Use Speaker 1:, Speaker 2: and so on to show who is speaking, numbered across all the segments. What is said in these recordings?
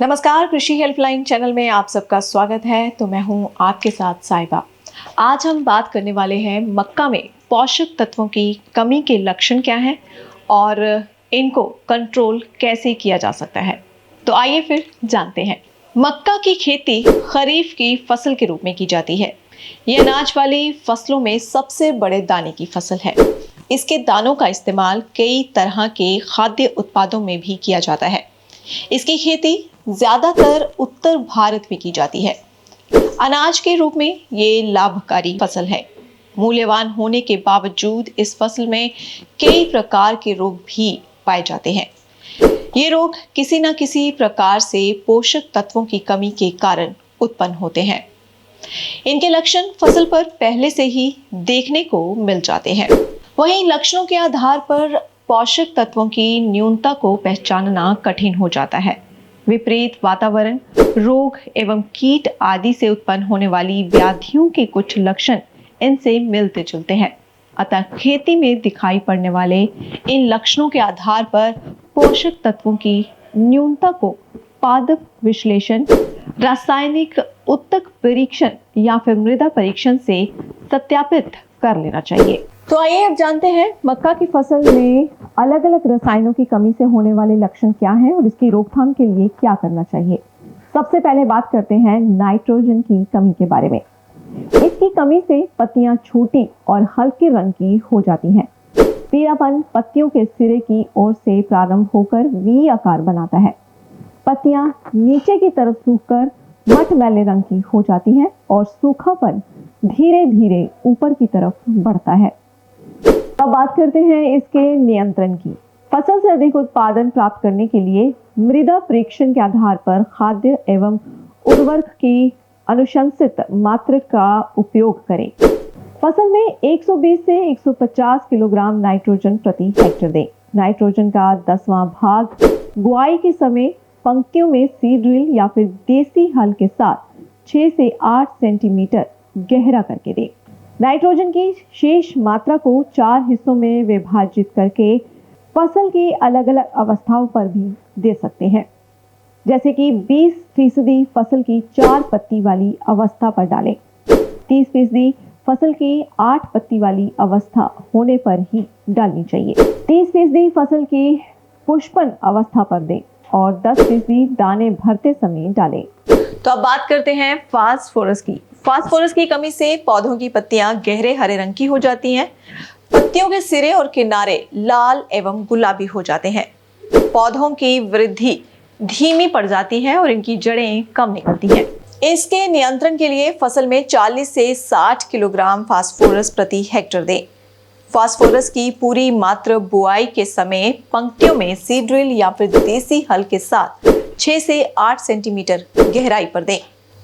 Speaker 1: नमस्कार, कृषि helpline channel में आप सबका स्वागत है। तो मैं हूं आपके साथ साहिबा। आज हम बात करने वाले हैं मक्का में पोषक तत्वों की कमी के लक्षण क्या हैं और इनको कंट्रोल कैसे किया जा सकता है। तो आइए फिर जानते हैं। मक्का की खेती खरीफ की फसल के रूप में की जाती है। यह अनाज वाली फसलों में सबसे बड़े दाने की फसल है। इसके दानों का इस्तेमाल कई तरह के खाद्य उत्पादों में भी किया जाता है। इसकी खेती ज्यादातर उत्तर भारत में की जाती है। अनाज के रूप में ये लाभकारी फसल है। मूल्यवान होने के बावजूद इस फसल में कई प्रकार के रोग भी पाए जाते हैं। ये रोग किसी न किसी प्रकार से पोषक तत्वों की कमी के कारण उत्पन्न होते हैं। इनके लक्षण फसल पर पहले से ही देखने को मिल जाते हैं। वहीं लक्षणों के आधार पर पोषक तत्वों की न्यूनता को पहचानना कठिन हो जाता है। विपरीत वातावरण, रोग एवं कीट आदि से उत्पन्न होने वाली व्याधियों के कुछ लक्षण इनसे मिलते जुलते हैं। अतः खेती में दिखाई पड़ने वाले इन लक्षणों के आधार पर पोषक तत्वों की न्यूनता को पादप विश्लेषण, रासायनिक उत्तक परीक्षण या फिर मृदा परीक्षण से सत्यापित कर लेना चाहिए। तो आइए अब जानते हैं मक्का की फसल में अलग अलग रसायनों की कमी से होने वाले लक्षण क्या हैं और इसकी रोकथाम के लिए क्या करना चाहिए। सबसे पहले बात करते हैं नाइट्रोजन की कमी के बारे में। इसकी कमी से पत्तियां छोटी और हल्के रंग की हो जाती हैं। पीलापन पत्तियों के सिरे की ओर से प्रारंभ होकर वी आकार बनाता है। पत्तियां नीचे की तरफ सूखकर मटमैले रंग की हो जाती हैं और सूखापन धीरे धीरे ऊपर की तरफ बढ़ता है। अब बात करते हैं इसके नियंत्रण की। फसल से अधिक उत्पादन प्राप्त करने के लिए मृदा परीक्षण के आधार पर खाद्य एवं उर्वरक की अनुशंसित मात्रा का उपयोग करें। फसल में 120 से 150 किलोग्राम नाइट्रोजन प्रति हेक्टेयर दें। नाइट्रोजन का 10वां भाग बुआई के समय पंक्तियों में सीड ड्रिल या फिर देसी हल के साथ 6 से 8 सेंटीमीटर गहरा करके दें। नाइट्रोजन की शेष मात्रा को 4 हिस्सों में विभाजित करके फसल की अलग अलग अवस्थाओं पर भी दे सकते हैं। जैसे कि 20% फसल की 4 पत्ती वाली अवस्था पर डालें, 30% फसल की 8 पत्ती वाली अवस्था होने पर ही डालनी चाहिए, 30% फसल की पुष्पन अवस्था पर दें और 10% दाने भरते समय डालें। तो अब बात करते हैं फास्फोरस की। फास्फोरस की कमी से पौधों की पत्तियां गहरे हरे रंग की हो जाती हैं। पत्तियों के सिरे और किनारे लाल एवं गुलाबी हो जाते हैं। पौधों की वृद्धि धीमी पड़ जाती है और इनकी जड़ें कम निकलती हैं। इसके नियंत्रण के लिए फसल में 40 से 60 किलोग्राम फास्फोरस प्रति हेक्टेयर दें। फास्फोरस की पूरी मात्रा बुआई के समय पंक्तियों में सीड ड्रिल या फिर देसी हल के साथ 6 से 8 सेंटीमीटर गहराई पर दें।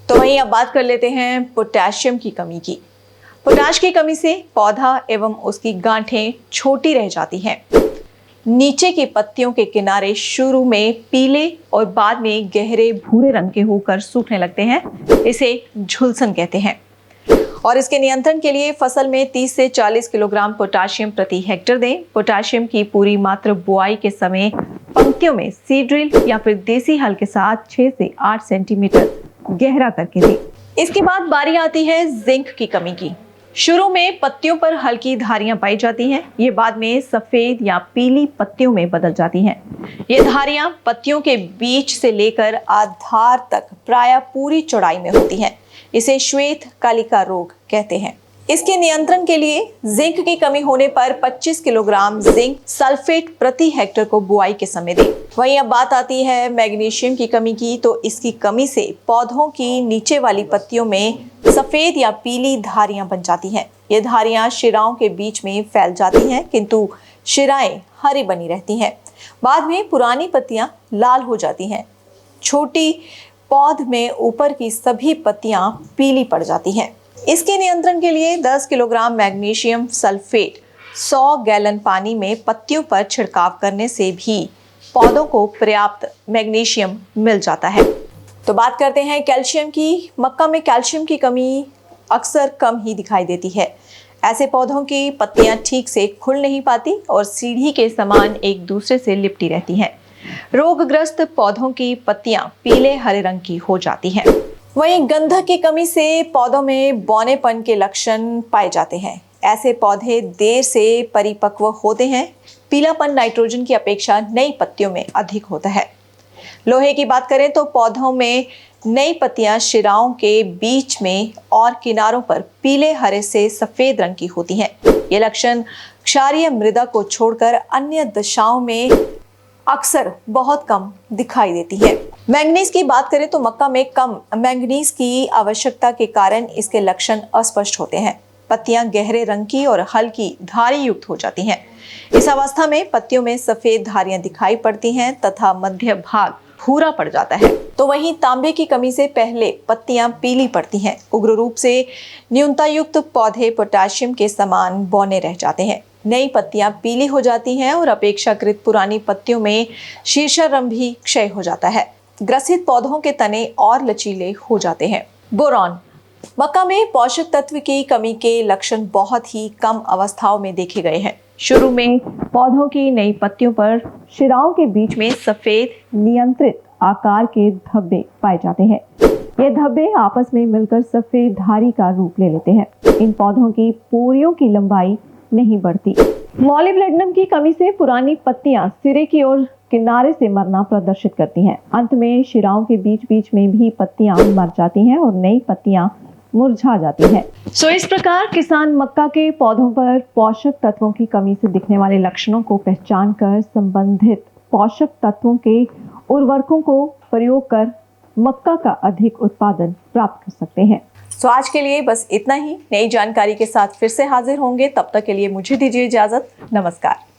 Speaker 1: तो वहीं अब बात कर लेते हैं पोटेशियम की कमी की। पोटाश की कमी से पौधा एवं उसकी गांठें छोटी रह जाती हैं। नीचे की पत्तियों के किनारे शुरू में पीले और बाद में गहरे भूरे रंग के होकर सूखने लगते हैं। इसे झुलसन कहते हैं। और इसके नियंत्रण के लिए फसल में 30 से 40 किलोग्राम पोटाशियम प्रति हेक्टेयर दें। पोटाशियम की पूरी मात्रा बुआई के समय पंक्तियों में सीड ड्रिल या फिर देसी हल के साथ 6 से 8 सेंटीमीटर गहरा करके दें। इसके बाद बारी आती है जिंक की कमी की। शुरू में पत्तियों पर हल्की धारियां पाई जाती हैं। ये बाद में सफेद या पीली पत्तियों में बदल जाती हैं। ये धारियां पत्तियों के बीच से लेकर आधार तक प्रायः पूरी चौड़ाई में होती हैं। इसे श्वेत कालिका रोग कहते हैं। इसके नियंत्रण के लिए जिंक की कमी होने पर 25 किलोग्राम जिंक सल्फेट प्रति हेक्टेयर को बुआई के समय दें। वहीं अब बात आती है मैग्नीशियम की कमी की। तो इसकी कमी से पौधों की नीचे वाली पत्तियों में सफेद या पीली धारियां बन जाती हैं। ये धारियां शिराओं के बीच में फैल जाती हैं, किंतु शिराएं हरी बनी रहती हैं। बाद में पुरानी पत्तियां लाल हो जाती हैं। छोटी पौध में ऊपर की सभी पत्तियां पीली पड़ जाती हैं। इसके नियंत्रण के लिए 10 किलोग्राम मैग्नीशियम सल्फेट 100 गैलन पानी में पत्तियों पर छिड़काव करने से भी पौधों को पर्याप्त मैग्नीशियम मिल जाता है। तो बात करते हैं कैल्शियम की। मक्का में कैल्शियम की कमी अक्सर कम ही दिखाई देती है। ऐसे पौधों की पत्तियां ठीक से खुल नहीं पाती और सीढ़ी के समान एक दूसरे से लिपटी रहती हैं। रोगग्रस्त पौधों की पत्तियां पीले हरे रंग की हो जाती हैं। वहीं गंधक की कमी से पौधों में बौनेपन के लक्षण पाए जाते हैं। ऐसे पौधे देर से परिपक्व होते हैं। पीलापन नाइट्रोजन की अपेक्षा नई पत्तियों में अधिक होता है। लोहे की बात करें तो पौधों में नई पत्तियां शिराओं के बीच में और किनारों पर पीले हरे से सफेद रंग की होती हैं। ये लक्षण क्षारीय मृदा को छोड़कर अन्य दशाओं में अक्सर बहुत कम दिखाई देती है। मैंगनीज की बात करें तो मक्का में कम मैंगनीज की आवश्यकता के कारण इसके लक्षण अस्पष्ट होते हैं। पत्तियां गहरे रंग की और हल्की धारी युक्त हो जाती हैं। इस अवस्था में पत्तियों में सफेद धारियां दिखाई पड़ती हैं तथा मध्य भाग भूरा पड़ जाता है। तो वहीं तांबे की कमी से पहले पत्तियां पीली पड़ती हैं। उग्र रूप से न्यूनतायुक्त पौधे पोटेशियम के समान बौने रह जाते हैं। नई पत्तियां पीली हो जाती हैं और अपेक्षाकृत पुरानी पत्तियों में शीर्षारंभ भी क्षय हो जाता है। ग्रसित पौधों के तने और लचीले हो जाते हैं। बोरॉन। मक्का में पोषक तत्व की कमी के लक्षण बहुत ही कम अवस्थाओं में देखे गए हैं। शुरू में पौधों की नई पत्तियों पर शिराओं के बीच में सफेद नियंत्रित आकार के धब्बे पाए जाते हैं। ये धब्बे आपस में मिलकर सफेद धारी का रूप ले लेते हैं। इन पौधों की पोरियों की लंबाई नहीं बढ़ती। मॉलिब्डेनम की कमी से पुरानी पत्तियां सिरे की ओर किनारे से मरना प्रदर्शित करती हैं। अंत में शिराओं के बीच बीच में भी पत्तियां मर जाती हैं और नई पत्तियां मुरझा जाती हैं। इस प्रकार किसान मक्का के पौधों पर पोषक तत्वों की कमी से दिखने वाले लक्षणों को पहचान कर संबंधित पोषक तत्वों के उर्वरकों को प्रयोग कर मक्का का अधिक उत्पादन प्राप्त कर सकते हैं। आज के लिए बस इतना ही। नई जानकारी के साथ फिर से हाजिर होंगे। तब तक के लिए मुझे दीजिए इजाजत। नमस्कार।